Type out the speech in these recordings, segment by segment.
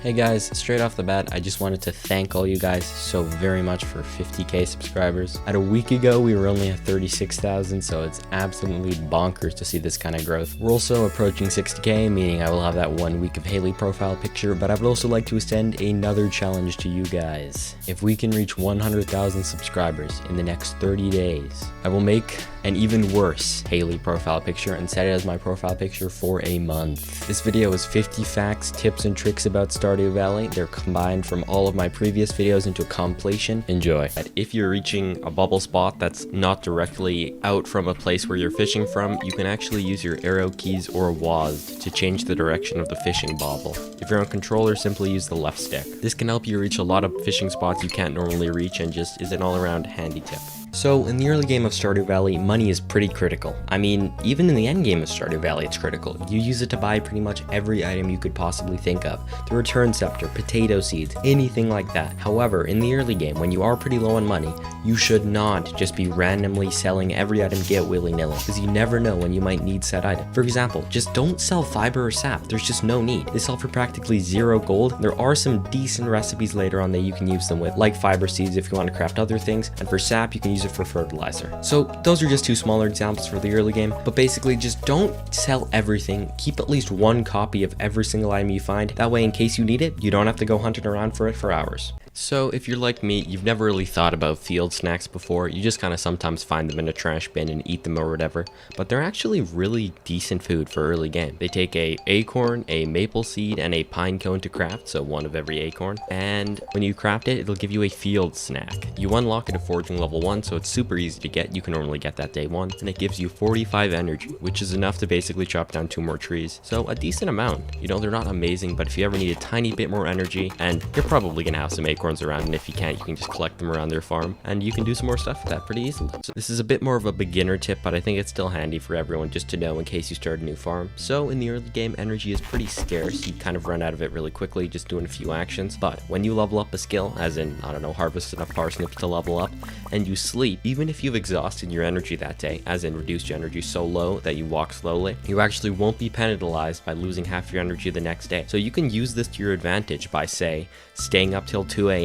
Hey guys, straight off the bat, I just wanted to thank all you guys so very much for 50k subscribers. At a week ago, we were only at 36,000, so it's absolutely bonkers to see this kind of growth. We're also approaching 60k, meaning I will have that 1 week of Haley profile picture, but I would also like to extend another challenge to you guys. If we can reach 100,000 subscribers in the next 30 days, I will make an even worse Haley profile picture and set it as my profile picture for a month. This video is 50 facts, tips, and tricks about Stardew Valley. They're combined from all of my previous videos into a compilation. Enjoy. If you're reaching a bubble spot that's not directly out from a place where you're fishing from, you can actually use your arrow keys or WASD to change the direction of the fishing bobble. If you're on controller, simply use the left stick. This can help you reach a lot of fishing spots you can't normally reach and just is an all-around handy tip. So, in the early game of Stardew Valley, money is pretty critical. I mean, even in the end game of Stardew Valley, it's critical. You use it to buy pretty much every item you could possibly think of. The return scepter, potato seeds, anything like that. However, in the early game, when you are pretty low on money, you should not just be randomly selling every item you get willy-nilly, because you never know when you might need said item. For example, just don't sell fiber or sap. There's just no need. They sell for practically 0 gold. There are some decent recipes later on that you can use them with, like fiber seeds if you want to craft other things, and for sap, you can use it for fertilizer. So those are just 2 smaller examples for the early game, but basically just don't sell everything. Keep at least 1 copy of every single item you find. That way, in case you need it, you don't have to go hunting around for it for hours. So if you're like me, you've never really thought about field snacks before. You just kind of sometimes find them in a trash bin and eat them or whatever, but they're actually really decent food for early game. They take a acorn, a maple seed, and a pine cone to craft, so 1 of every acorn, and when you craft it, it'll give you a field snack. You unlock it at foraging level 1, so it's super easy to get. You can normally get that day 1, and it gives you 45 energy, which is enough to basically chop down 2 more trees. So a decent amount. You know, they're not amazing, but if you ever need a tiny bit more energy, and you're probably gonna have some acorns around, and if you can't, you can just collect them around their farm, and you can do some more stuff with that pretty easily. So this is a bit more of a beginner tip, but I think it's still handy for everyone just to know in case you start a new farm. So in the early game, energy is pretty scarce. You kind of run out of it really quickly just doing a few actions, but when you level up a skill, as in, I don't know, harvest enough parsnips to level up, and you sleep, even if you've exhausted your energy that day, as in reduced your energy so low that you walk slowly, you actually won't be penalized by losing half your energy the next day. So you can use this to your advantage by, say, staying up till 2 a.m.,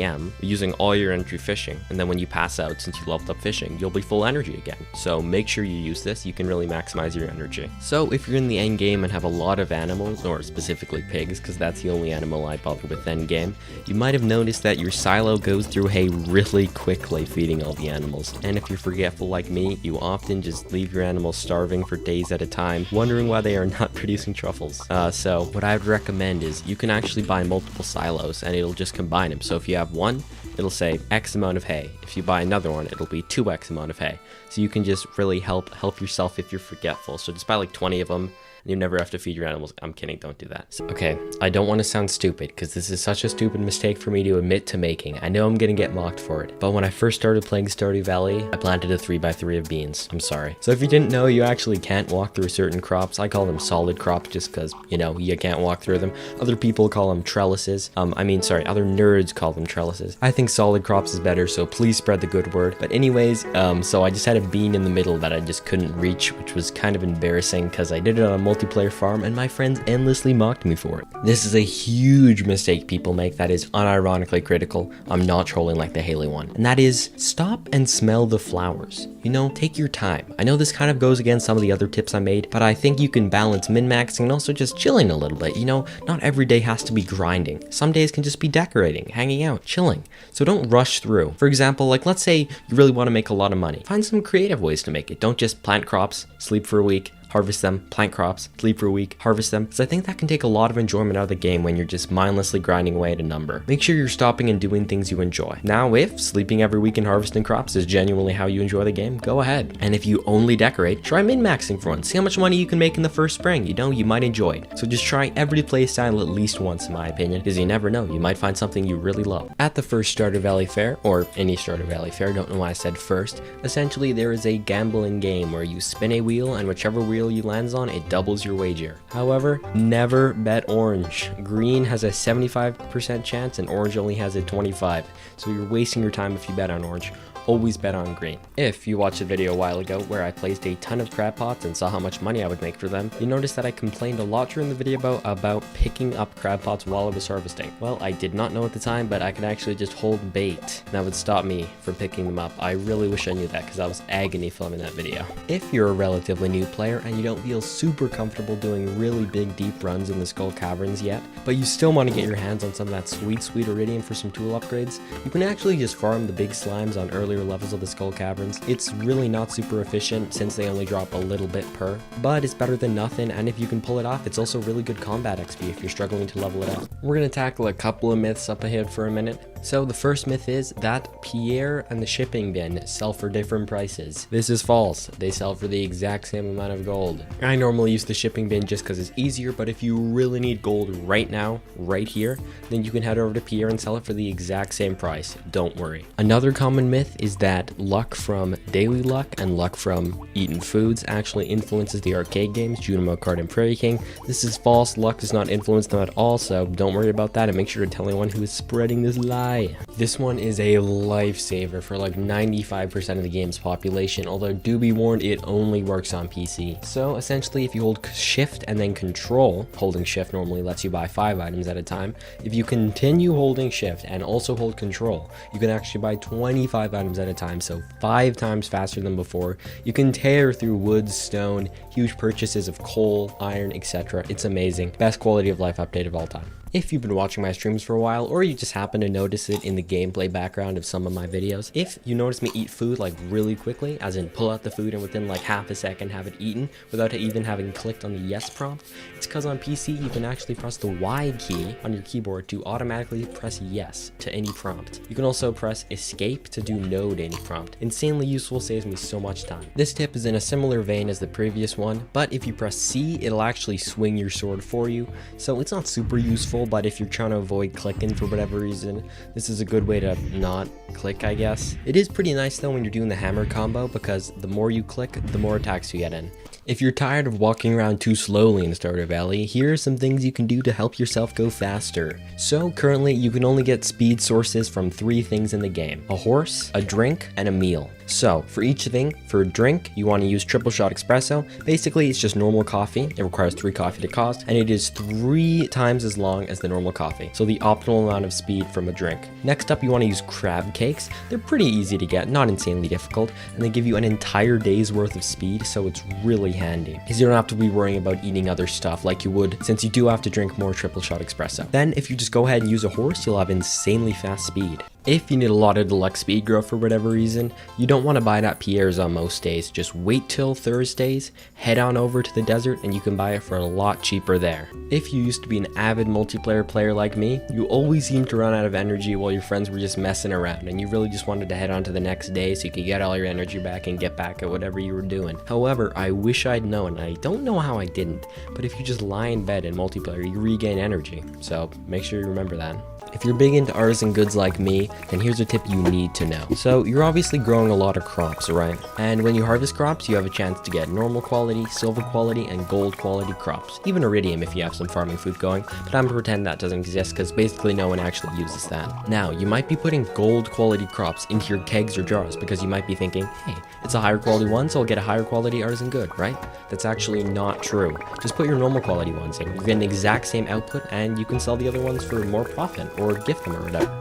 using all your energy fishing, and then when you pass out, since you leveled up fishing, you'll be full energy again. So make sure you use this. You can really maximize your energy. So if you're in the end game and have a lot of animals, or specifically pigs, because that's the only animal I bother with end game, you might have noticed that your silo goes through hay really quickly feeding all the animals. And if you're forgetful like me, you often just leave your animals starving for days at a time, wondering why they are not producing truffles. So what I would recommend is you can actually buy multiple silos and it'll just combine them. So if you have one, it'll say X amount of hay. If you buy another one, it'll be 2x amount of hay. So you can just really help yourself if you're forgetful. So just buy like 20 of them. You never have to feed your animals. I'm kidding, don't do that. Okay, I don't want to sound stupid, because this is such a stupid mistake for me to admit to making. I know I'm gonna get mocked for it, but when I first started playing Stardew Valley, I planted a 3x3 of beans. I'm sorry. So if you didn't know, you actually can't walk through certain crops. I call them solid crops just because, you know, you can't walk through them. Other people call them trellises. Other nerds call them trellises. I think solid crops is better, so please spread the good word. But anyways, so I just had a bean in the middle that I just couldn't reach, which was kind of embarrassing because I did it on a multiplayer farm and my friends endlessly mocked me for it. This is a huge mistake people make that is unironically critical. I'm not trolling like the Haley one. And that is, stop and smell the flowers. You know, take your time. I know this kind of goes against some of the other tips I made, but I think you can balance min-maxing and also just chilling a little bit. You know, not every day has to be grinding. Some days can just be decorating, hanging out, chilling. So don't rush through. For example, like let's say you really want to make a lot of money. Find some creative ways to make it. Don't just plant crops, sleep for a week, harvest them, plant crops, sleep for a week, harvest them, because I think that can take a lot of enjoyment out of the game when you're just mindlessly grinding away at a number. Make sure you're stopping and doing things you enjoy. Now, if sleeping every week and harvesting crops is genuinely how you enjoy the game, go ahead. And if you only decorate, try min-maxing for once. See how much money you can make in the first spring. You know, you might enjoy it. So just try every playstyle at least once, in my opinion, because you never know, you might find something you really love. At the first Stardew Valley fair, or any Stardew Valley fair, don't know why I said first, essentially there is a gambling game where you spin a wheel and whichever wheel you lands on, it doubles your wager. However, never bet orange. Green has a 75% chance and orange only has a 25%. So you're wasting your time if you bet on orange. always bet on green. If you watched a video a while ago where I placed a ton of crab pots and saw how much money I would make for them, you noticed that I complained a lot during the video about picking up crab pots while I was harvesting. Well, I did not know at the time, but I could actually just hold bait. That would stop me from picking them up. I really wish I knew that because I was agony filming that video. If you're a relatively new player and you don't feel super comfortable doing really big deep runs in the Skull Caverns yet, but you still want to get your hands on some of that sweet iridium for some tool upgrades, you can actually just farm the big slimes on earlier levels of the Skull Caverns. It's really not super efficient since they only drop a little bit per, but it's better than nothing, and if you can pull it off, it's also really good combat XP if you're struggling to level it up. We're going to tackle a couple of myths up ahead for a minute. So the first myth is that Pierre and the shipping bin sell for different prices. This is false. They sell for the exact same amount of gold. I normally use the shipping bin just because it's easier, but if you really need gold right now, right here, then you can head over to Pierre and sell it for the exact same price. Don't worry. Another common myth is that luck from daily luck and luck from eaten foods actually influences the arcade games, Junimo Kart and Prairie King. This is false. Luck does not influence them at all, so don't worry about that and make sure to tell anyone who is spreading this lie. This one is a lifesaver for like 95% of the game's population, although do be warned, it only works on PC. So essentially, if you hold shift and then control, holding shift normally lets you buy 5 items at a time. If you continue holding shift and also hold control, you can actually buy 25 items at a time, so 5 times faster than before. You can tear through wood, stone, huge purchases of coal, iron, etc. It's amazing. Best quality of life update of all time. If you've been watching my streams for a while, or you just happen to notice it in the gameplay background of some of my videos, if you notice me eat food like really quickly, as in pull out the food and within like half a second have it eaten without even having clicked on the yes prompt, it's because on PC you can actually press the Y key on your keyboard to automatically press yes to any prompt. You can also press escape to do no to any prompt. Insanely useful, saves me so much time. This tip is in a similar vein as the previous one, but if you press C, it'll actually swing your sword for you, so it's not super useful. But if you're trying to avoid clicking for whatever reason, this is a good way to not click, I guess. It is pretty nice though when you're doing the hammer combo, because the more you click, the more attacks you get in. If you're tired of walking around too slowly in the Stardew Valley, here are some things you can do to help yourself go faster. So currently you can only get speed sources from 3 things in the game: a horse, a drink, and a meal. So for each thing, for a drink, you want to use triple shot espresso. Basically, it's just normal coffee. It requires 3 coffee to cost, and it is 3 times as long as the normal coffee. So the optimal amount of speed from a drink. Next up, you want to use crab cakes. They're pretty easy to get, not insanely difficult, and they give you an entire day's worth of speed, so it's really handy, because you don't have to be worrying about eating other stuff like you would, since you do have to drink more triple shot espresso. Then if you just go ahead and use a horse, you'll have insanely fast speed. If you need a lot of deluxe speed growth for whatever reason, you don't want to buy it at Pierre's on most days. Just wait till Thursdays, head on over to the desert, and you can buy it for a lot cheaper there. If you used to be an avid multiplayer player like me, you always seemed to run out of energy while your friends were just messing around, and you really just wanted to head on to the next day so you could get all your energy back and get back at whatever you were doing. However, I wish I'd known, and I don't know how I didn't, but if you just lie in bed in multiplayer, you regain energy, so make sure you remember that. If you're big into artisan goods like me, then here's a tip you need to know. So you're obviously growing a lot of crops, right? And when you harvest crops, you have a chance to get normal quality, silver quality, and gold quality crops. Even iridium if you have some farming food going, but I'm gonna pretend that doesn't exist because basically no one actually uses that. Now, you might be putting gold quality crops into your kegs or jars because you might be thinking, hey, it's a higher quality one, so I'll get a higher quality artisan good, right? That's actually not true. Just put your normal quality ones in. You get an exact same output and you can sell the other ones for more profit or gift them or whatever.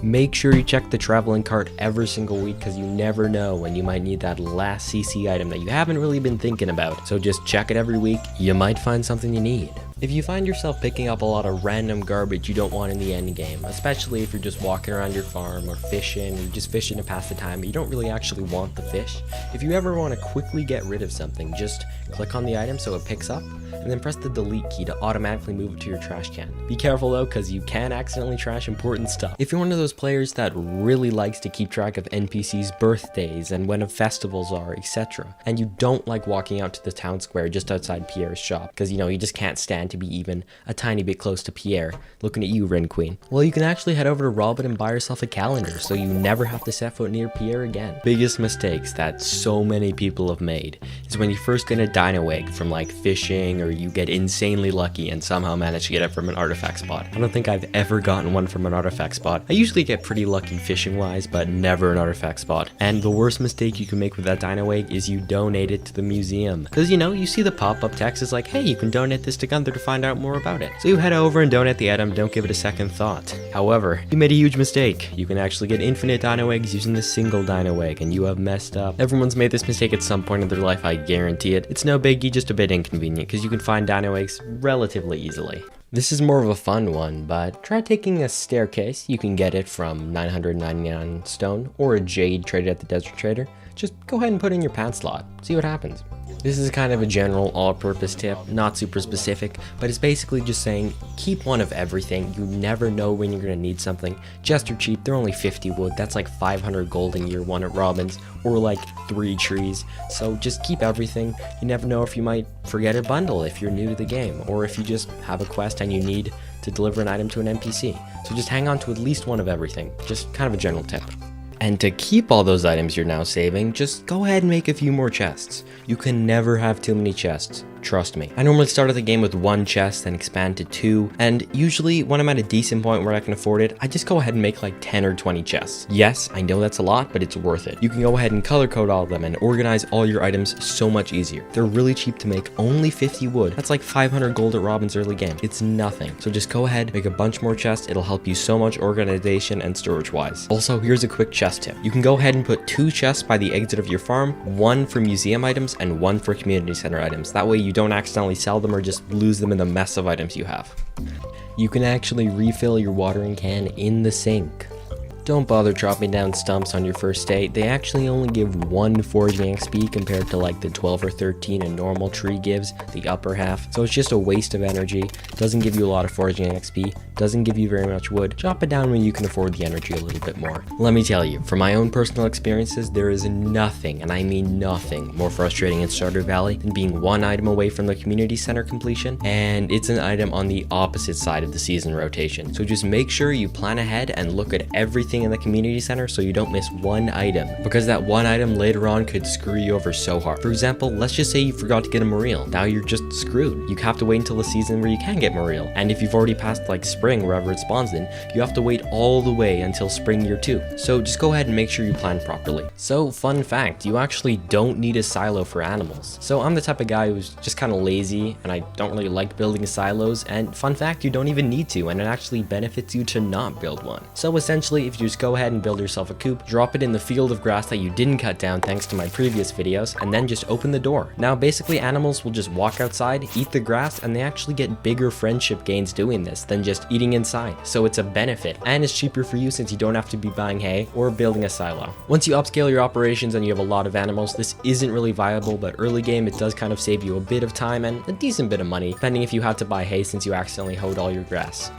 Make sure you check the traveling cart every single week because you never know when you might need that last CC item that you haven't really been thinking about. So just check it every week. You might find something you need. If you find yourself picking up a lot of random garbage you don't want in the end game, especially if you're just walking around your farm or fishing, or just fishing to pass the time but you don't really actually want the fish, if you ever want to quickly get rid of something, just click on the item so it picks up, and then press the delete key to automatically move it to your trash can. Be careful though, because you can accidentally trash important stuff. If you're one of those players that really likes to keep track of NPCs' birthdays and when festivals are, etc., and you don't like walking out to the town square just outside Pierre's shop, because you just can't stand and to be even a tiny bit close to Pierre. Looking at you, Ren Queen. Well, you can actually head over to Robin and buy yourself a calendar so you never have to set foot near Pierre again. Biggest mistakes that so many people have made is when you first get a dino egg from like fishing, or you get insanely lucky and somehow manage to get it from an artifact spot. I don't think I've ever gotten one from an artifact spot. I usually get pretty lucky fishing wise, but never an artifact spot. And the worst mistake you can make with that dino egg is you donate it to the museum. Because you know, you see the pop-up text is like, hey, you can donate this to Gunther to find out more about it. So you head over and donate the item, don't give it a second thought. However, you made a huge mistake. You can actually get infinite dino eggs using the single dino egg, and you have messed up. Everyone's made this mistake at some point in their life, I guarantee it. It's no biggie, just a bit inconvenient, because you can find dino eggs relatively easily. This is more of a fun one, but try taking a staircase. You can get it from 999 stone, or a jade traded at the desert trader. Just go ahead and put it in your pants slot, see what happens. This is kind of a general all-purpose tip, not super specific, but it's basically just saying keep one of everything. You never know when you're going to need something. Chests are cheap, they're only 50 wood, that's like 500 gold in year 1 at Robin's, or like 3 trees. So just keep everything. You never know if you might forget a bundle if you're new to the game, or if you just have a quest and you need to deliver an item to an NPC. So just hang on to at least one of everything, just kind of a general tip. And to keep all those items you're now saving, just go ahead and make a few more chests. You can never have too many chests. Trust me. I normally start at the game with 1 chest, then expand to 2, and usually when I'm at a decent point where I can afford it, I just go ahead and make like 10 or 20 chests. Yes, I know that's a lot, but it's worth it. You can go ahead and color code all of them and organize all your items so much easier. They're really cheap to make, only 50 wood. That's like 500 gold at Robin's early game. It's nothing. So just go ahead, make a bunch more chests. It'll help you so much organization and storage wise. Also, here's a quick chest tip. You can go ahead and put 2 chests by the exit of your farm, 1 for museum items and 1 for community center items. That way you don't accidentally sell them or just lose them in the mess of items you have. You can actually refill your watering can in the sink. Don't bother chopping down stumps on your first day. They actually only give 1 foraging XP compared to like the 12 or 13 a normal tree gives, the upper half. So it's just a waste of energy. Doesn't give you a lot of foraging XP. Doesn't give you very much wood. Chop it down when you can afford the energy a little bit more. Let me tell you, from my own personal experiences, there is nothing, and I mean nothing, more frustrating in Stardew Valley than being 1 item away from the community center completion, and it's an item on the opposite side of the season rotation. So just make sure you plan ahead and look at everything in the community center so you don't miss 1 item, because that 1 item later on could screw you over so hard. For example, let's just say you forgot to get a Moreel. Now you're just screwed. You have to wait until the season where you can get Moreel, and if you've already passed like spring wherever it spawns in, you have to wait all the way until spring year 2. So just go ahead and make sure you plan properly. So fun fact, you actually don't need a silo for animals. So I'm the type of guy who's just kind of lazy and I don't really like building silos, and fun fact, you don't even need to, and it actually benefits you to not build one. So essentially, if you just go ahead and build yourself a coop, drop it in the field of grass that you didn't cut down thanks to my previous videos, and then just open the door. Now basically animals will just walk outside, eat the grass, and they actually get bigger friendship gains doing this than just eating inside. So it's a benefit, and it's cheaper for you since you don't have to be buying hay or building a silo. Once you upscale your operations and you have a lot of animals, this isn't really viable, but early game it does kind of save you a bit of time and a decent bit of money, depending if you had to buy hay since you accidentally hoed all your grass.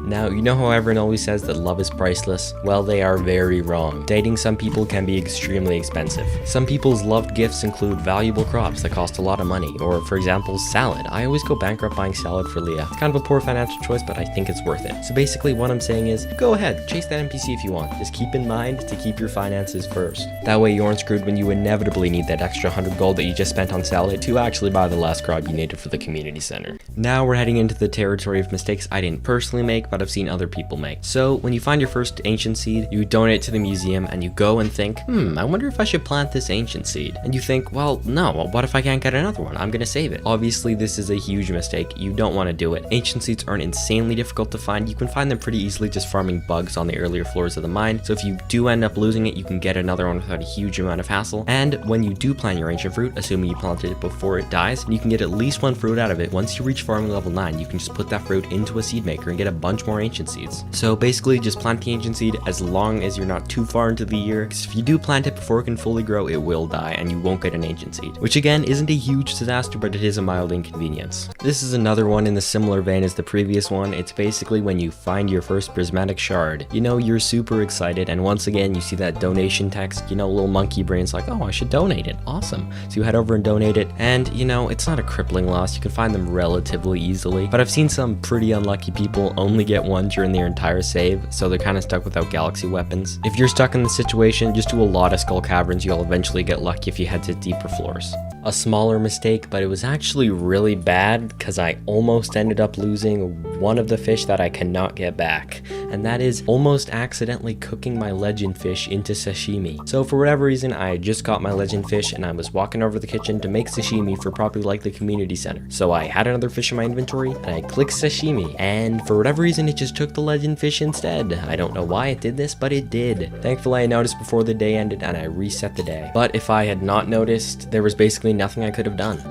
Now, you know how everyone always says that love is priceless? Well, they are very wrong. Dating some people can be extremely expensive. Some people's loved gifts include valuable crops that cost a lot of money, or for example, salad. I always go bankrupt buying salad for Leah. It's kind of a poor financial choice, but I think it's worth it. So basically what I'm saying is, go ahead, chase that NPC if you want. Just keep in mind to keep your finances first. That way you aren't screwed when you inevitably need that extra 100 gold that you just spent on salad to actually buy the last crop you needed for the community center. Now we're heading into the territory of mistakes I didn't personally make, but I've seen other people make. So when you find your first ancient seed, you donate it to the museum and you go and think, I wonder if I should plant this ancient seed. And you think, well, no, what if I can't get another one? I'm gonna save it. Obviously, this is a huge mistake. You don't want to do it. Ancient seeds aren't insanely difficult to find. You can find them pretty easily just farming bugs on the earlier floors of the mine. So if you do end up losing it, you can get another one without a huge amount of hassle. And when you do plant your ancient fruit, assuming you planted it before it dies, you can get at least 1 fruit out of it. Once you reach farming level 9, you can just put that fruit into a seed maker and get a bunch more ancient seeds. So basically just plant the ancient seed as long as you're not too far into the year, because if you do plant it before it can fully grow, it will die and you won't get an ancient seed, which again isn't a huge disaster, but it is a mild inconvenience. This is another one in the similar vein as the previous one. It's basically when you find your first prismatic shard. You know, you're super excited, and once again you see that donation text, you know, little monkey brain's like, oh, I should donate it. Awesome. So you head over and donate it, and you know, it's not a crippling loss. You can find them relatively relatively easily, but I've seen some pretty unlucky people only get one during their entire save, so they're kind of stuck without galaxy weapons. If you're stuck in this situation, just do a lot of skull caverns. You'll eventually get lucky if you head to deeper floors. A smaller mistake, but it was actually really bad because I almost ended up losing one of the fish that I cannot get back, and that is almost accidentally cooking my legend fish into sashimi. So for whatever reason, I just caught my legend fish and I was walking over the kitchen to make sashimi for probably like the community center. So I had another fish in my inventory and I clicked sashimi, and for whatever reason it just took the legend fish instead. I don't know why it did this, but it did. Thankfully I noticed before the day ended and I reset the day. But if I had not noticed, there was basically nothing I could have done.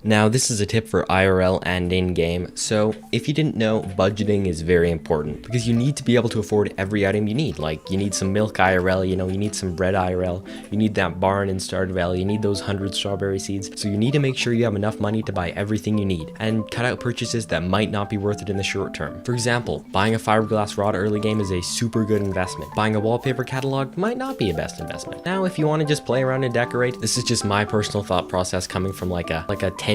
Now, this is a tip for IRL and in-game. So if you didn't know, budgeting is very important because you need to be able to afford every item you need. Like, you need some milk IRL, you need some bread IRL, you need that barn in Stardew Valley, you need those 100 strawberry seeds. So you need to make sure you have enough money to buy everything you need and cut out purchases that might not be worth it in the short term. For example, buying a fiberglass rod early game is a super good investment. Buying a wallpaper catalog might not be a best investment. Now, if you want to just play around and decorate, this is just my personal thought process coming from like a 10%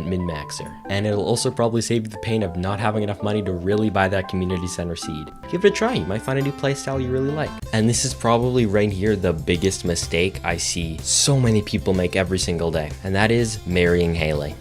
min-maxer. And it'll also probably save you the pain of not having enough money to really buy that community center seed. Give it a try, you might find a new playstyle you really like. And this is probably right here the biggest mistake I see so many people make every single day, and that is marrying Haley.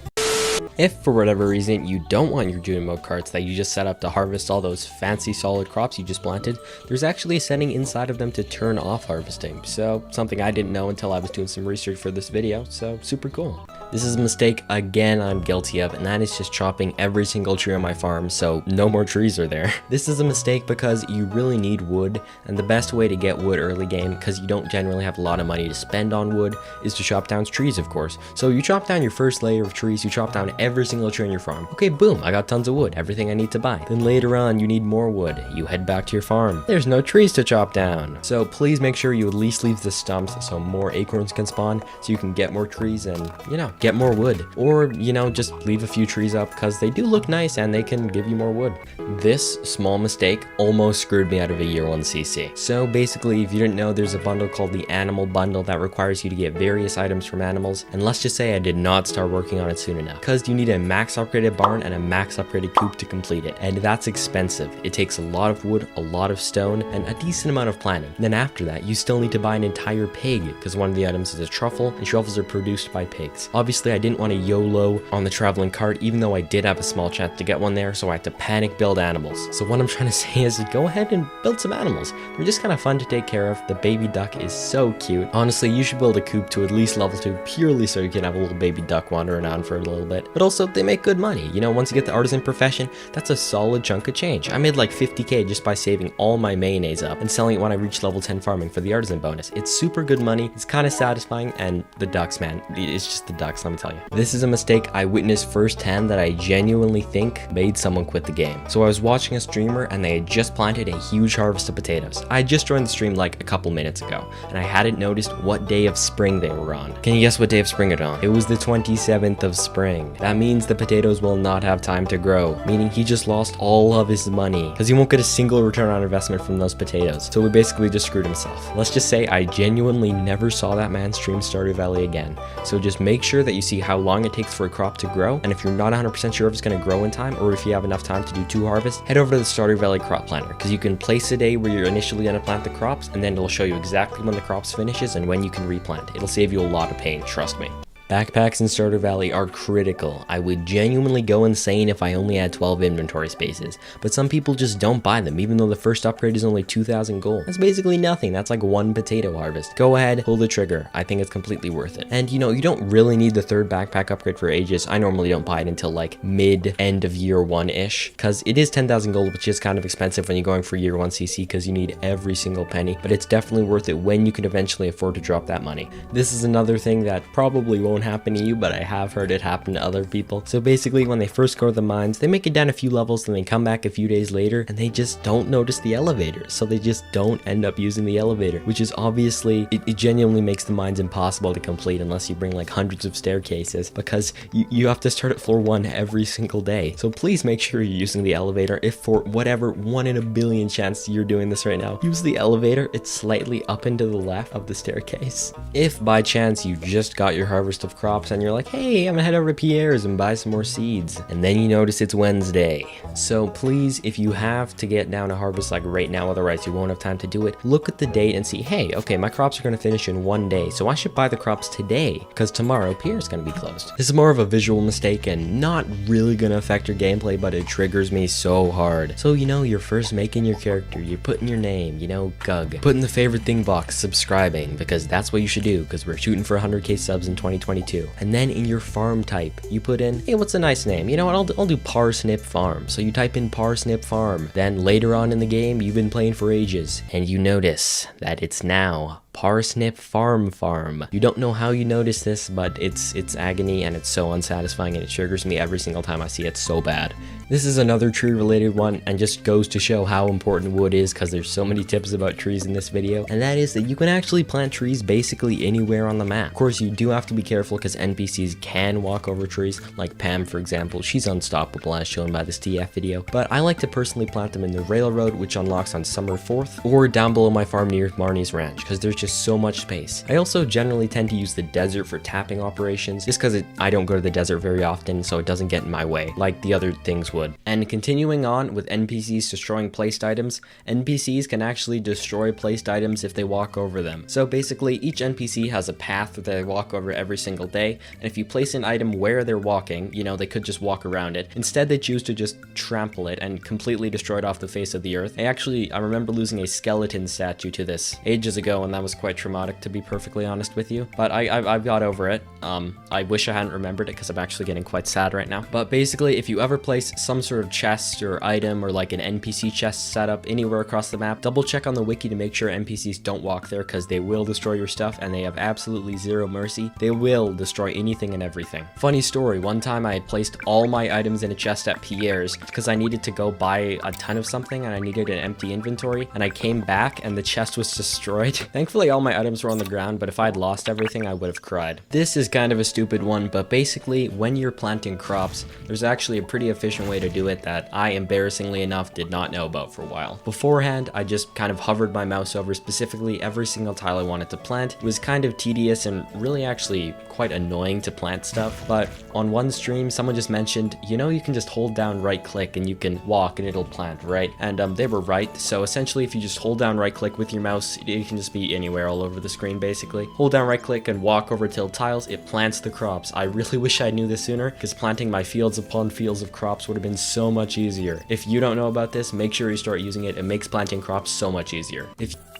If for whatever reason you don't want your June mode carts that you just set up to harvest all those fancy solid crops you just planted, there's actually a setting inside of them to turn off harvesting. So something I didn't know until I was doing some research for this video, so super cool. This is a mistake again I'm guilty of, and that is just chopping every single tree on my farm so no more trees are there. This is a mistake because you really need wood, and the best way to get wood early game, because you don't generally have a lot of money to spend on wood, is to chop down trees, of course. So you chop down your first layer of trees, you chop down every single tree on your farm. Okay, boom, I got tons of wood, everything I need to buy. Then later on, you need more wood. You head back to your farm. There's no trees to chop down. So please make sure you at least leave the stumps so more acorns can spawn, so you can get more trees and, get more wood. Or, just leave a few trees up because they do look nice and they can give you more wood. This small mistake almost screwed me out of a year 1 CC. So basically, if you didn't know, there's a bundle called the Animal Bundle that requires you to get various items from animals. And let's just say I did not start working on it soon enough because you need a max upgraded barn and a max upgraded coop to complete it. And that's expensive. It takes a lot of wood, a lot of stone, and a decent amount of planning. And then after that, you still need to buy an entire pig because one of the items is a truffle, and truffles are produced by pigs. Obviously, I didn't want to YOLO on the traveling cart, even though I did have a small chance to get one there, so I had to panic build animals. So what I'm trying to say is go ahead and build some animals. They're just kind of fun to take care of. The baby duck is so cute. Honestly, you should build a coop to at least level 2 purely so you can have a little baby duck wandering around for a little bit. But also, they make good money. Once you get the artisan profession, that's a solid chunk of change. I made like 50k just by saving all my mayonnaise up and selling it when I reached level 10 farming for the artisan bonus. It's super good money, it's kind of satisfying, and the ducks, man, it's just the ducks, let me tell you. This is a mistake I witnessed firsthand that I genuinely think made someone quit the game. So I was watching a streamer and they had just planted a huge harvest of potatoes. I had just joined the stream like a couple minutes ago, and I hadn't noticed what day of spring they were on. Can you guess what day of spring it on? It was the 27th of spring. That means the potatoes will not have time to grow, meaning he just lost all of his money because he won't get a single return on investment from those potatoes. So he basically just screwed himself. Let's just say I genuinely never saw that man stream Stardew Valley again. So just make sure that you see how long it takes for a crop to grow, and if you're not 100% sure if it's going to grow in time or if you have enough time to do 2 harvests, head over to the Stardew Valley crop planner because you can place a day where you're initially going to plant the crops, and then it'll show you exactly when the crops finishes and when you can replant. It'll save you a lot of pain, trust me. Backpacks in Stardew Valley are critical. I would genuinely go insane if I only had 12 inventory spaces, but some people just don't buy them even though the first upgrade is only 2,000 gold. That's basically nothing, that's like 1 potato harvest. Go ahead, pull the trigger, I think it's completely worth it. And you don't really need the 3rd backpack upgrade for ages. I normally don't buy it until like mid-end of year 1-ish, because it is 10,000 gold, which is kind of expensive when you're going for year 1 CC because you need every single penny, but it's definitely worth it when you can eventually afford to drop that money. This is another thing that probably won't happen to you, but I have heard it happen to other people. So basically, when they first go to the mines, they make it down a few levels, then they come back a few days later and they just don't notice the elevator, so they just don't end up using the elevator, which is obviously, it genuinely makes the mines impossible to complete unless you bring like hundreds of staircases, because you have to start at floor 1 every single day. So please make sure you're using the elevator. If for whatever 1 in a billion chance you're doing this right now, use the elevator. It's slightly up and to the left of the staircase. If by chance you just got your harvest of crops and you're like, hey, I'm gonna head over to Pierre's and buy some more seeds. And then you notice it's Wednesday. So please, if you have to get down to harvest like right now, otherwise you won't have time to do it, look at the date and see, hey, okay, my crops are gonna finish in 1 day, so I should buy the crops today because tomorrow Pierre's gonna be closed. This is more of a visual mistake and not really gonna affect your gameplay, but it triggers me so hard. So, you know, you're first making your character, you're putting your name, you know, Gug. Put in the favorite thing box, subscribing, because that's what you should do, because we're shooting for 100k subs in 2022. And then in your farm type, you put in, hey, what's a nice name? You know what, I'll do Parsnip Farm. So you type in Parsnip Farm. Then later on in the game, you've been playing for ages, and you notice that it's now Parsnip Farm. You don't know how you notice this, but it's agony and it's so unsatisfying and it triggers me every single time I see it so bad. This is another tree related one and just goes to show how important wood is because there's so many tips about trees in this video, and that is that you can actually plant trees basically anywhere on the map. Of course, you do have to be careful because NPCs can walk over trees, like Pam for example. She's unstoppable as shown by this TF video, but I like to personally plant them in the railroad, which unlocks on summer 4th, or down below my farm near Marnie's ranch because there's just so much space. I also generally tend to use the desert for tapping operations just because I don't go to the desert very often, so it doesn't get in my way like the other things would. And continuing on with NPCs destroying placed items, NPCs can actually destroy placed items if they walk over them. So basically each NPC has a path that they walk over every single day, and if you place an item where they're walking, you know, they could just walk around it. Instead they choose to just trample it and completely destroy it off the face of the earth. I remember losing a skeleton statue to this ages ago, and that was quite traumatic, to be perfectly honest with you, but I've got over it. I wish I hadn't remembered it because I'm actually getting quite sad right now. But basically, if you ever place some sort of chest or item or like an NPC chest setup anywhere across the map, double check on the wiki to make sure NPCs don't walk there because they will destroy your stuff and they have absolutely zero mercy. They will destroy anything and everything. Funny story, one time I had placed all my items in a chest at Pierre's because I needed to go buy a ton of something and I needed an empty inventory, and I came back and the chest was destroyed. Thankfully all my items were on the ground, but if I'd lost everything I would have cried. This is kind of a stupid one, but basically when you're planting crops, there's actually a pretty efficient way to do it that I embarrassingly enough did not know about for a while. Beforehand, I just kind of hovered my mouse over specifically every single tile I wanted to plant. It was kind of tedious and really actually quite annoying to plant stuff, but on one stream someone just mentioned, you know, you can just hold down right click and you can walk and it'll plant, right? And they were right. So essentially if you just hold down right click with your mouse, it can just be anywhere all over the screen basically. Hold down right click and walk over tilled tiles, it plants the crops. I really wish I knew this sooner because planting my fields upon fields of crops would have been so much easier. If you don't know about this, make sure you start using it. It makes planting crops so much easier.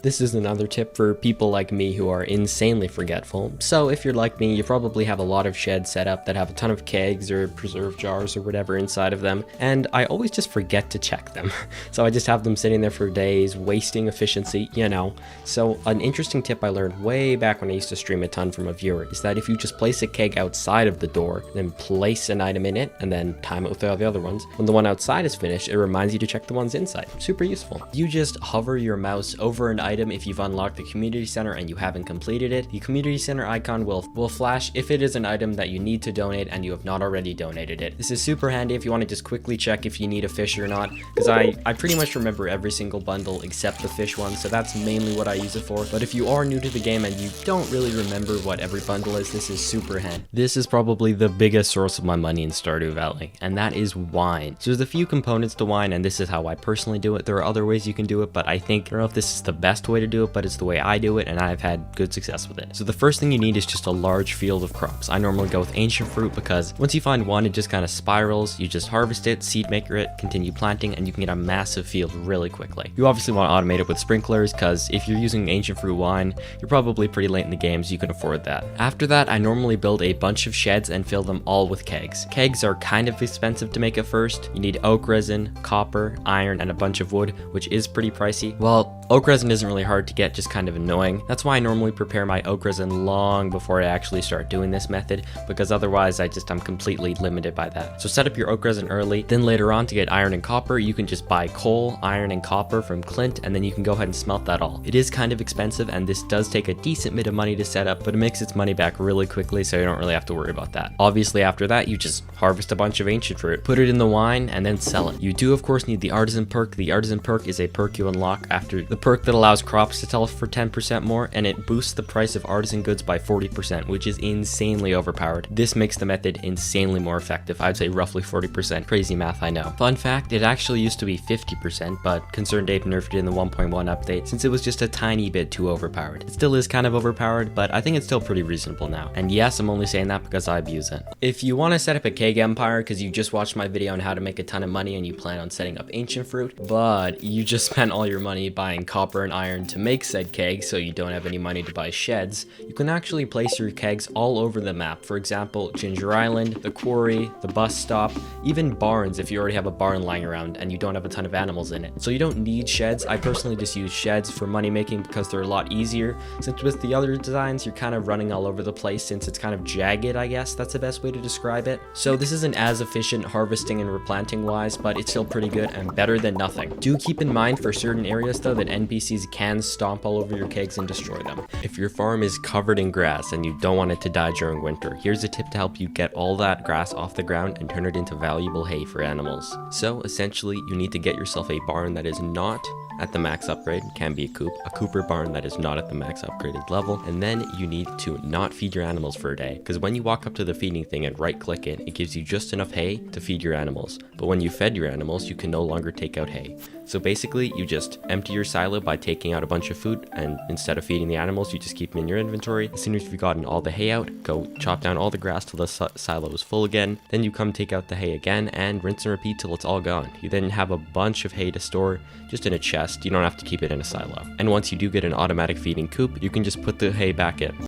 This is another tip for people like me who are insanely forgetful. So if you're like me, you probably have a lot of sheds set up that have a ton of kegs or preserve jars or whatever inside of them, and I always just forget to check them. So I just have them sitting there for days, wasting efficiency, you know. So an interesting tip I learned way back when I used to stream a ton from a viewer is that if you just place a keg outside of the door, then place an item in it, and then time it with all the other ones, when the one outside is finished, it reminds you to check the ones inside. Super useful. You just hover your mouse over an item if you've unlocked the community center and you haven't completed it. The community center icon will flash if it is an item that you need to donate and you have not already donated it. This is super handy if you want to just quickly check if you need a fish or not, because I pretty much remember every single bundle except the fish one, so that's mainly what I use it for. But if you are new to the game and you don't really remember what every bundle is, this is super handy. This is probably the biggest source of my money in Stardew Valley, and that is wine. So there's a few components to wine, and this is how I personally do it. There are other ways you can do it, but I don't know if this is the best way to do it, but it's the way I do it, and I've had good success with it. So the first thing you need is just a large field of crops. I normally go with ancient fruit because once you find one, it just kind of spirals. You just harvest it, seed maker it, continue planting, and you can get a massive field really quickly. You obviously want to automate it with sprinklers because if you're using ancient fruit wine, you're probably pretty late in the game, so you can afford that. After that, I normally build a bunch of sheds and fill them all with kegs. Kegs are kind of expensive to make at first. You need oak resin, copper, iron, and a bunch of wood, which is pretty pricey. Well, oak resin isn't really hard to get, just kind of annoying. That's why I normally prepare my oak resin long before I actually start doing this method, because otherwise I'm completely limited by that. So set up your oak resin early, then later on to get iron and copper, you can just buy coal, iron, and copper from Clint, and then you can go ahead and smelt that all. It is kind of expensive, and this does take a decent bit of money to set up, but it makes its money back really quickly, so you don't really have to worry about that. Obviously after that, you just harvest a bunch of ancient fruit, put it in the wine, and then sell it. You do of course need the artisan perk. The artisan perk is a perk you unlock after the perk that allows crops to sell for 10% more, and it boosts the price of artisan goods by 40%, which is insanely overpowered. This makes the method insanely more effective. I'd say roughly 40%. Crazy math, I know. Fun fact, it actually used to be 50%, but ConcernedApe nerfed it in the 1.1 update since it was just a tiny bit too overpowered. It still is kind of overpowered, but I think it's still pretty reasonable now. And yes, I'm only saying that because I abuse it. If you want to set up a keg empire because you just watched my video on how to make a ton of money and you plan on setting up ancient fruit, but you just spent all your money buying copper and iron to make said keg so you don't have any money to buy sheds, you can actually place your kegs all over the map. For example, Ginger Island, the quarry, the bus stop, even barns if you already have a barn lying around and you don't have a ton of animals in it. So you don't need sheds. I personally just use sheds for money making because they're a lot easier, since with the other designs you're kind of running all over the place since it's kind of jagged, I guess that's the best way to describe it. So this isn't as efficient harvesting and replanting wise, but it's still pretty good and better than nothing. Do keep in mind for certain areas though that NPCs can stomp all over your kegs and destroy them. If your farm is covered in grass and you don't want it to die during winter, here's a tip to help you get all that grass off the ground and turn it into valuable hay for animals. So essentially you need to get yourself a barn that is not at the max upgrade, can be a cooper barn that is not at the max upgraded level, and then you need to not feed your animals for a day, because when you walk up to the feeding thing and right click it, it gives you just enough hay to feed your animals, but when you fed your animals you can no longer take out hay. So basically you just empty your silo by taking out a bunch of food, and instead of feeding the animals you just keep them in your inventory. As soon as you've gotten all the hay out, go chop down all the grass till the silo is full again, then you come take out the hay again and rinse and repeat till it's all gone. You then have a bunch of hay to store just in a chest. You don't have to keep it in a silo. And once you do get an automatic feeding coop, you can just put the hay back in.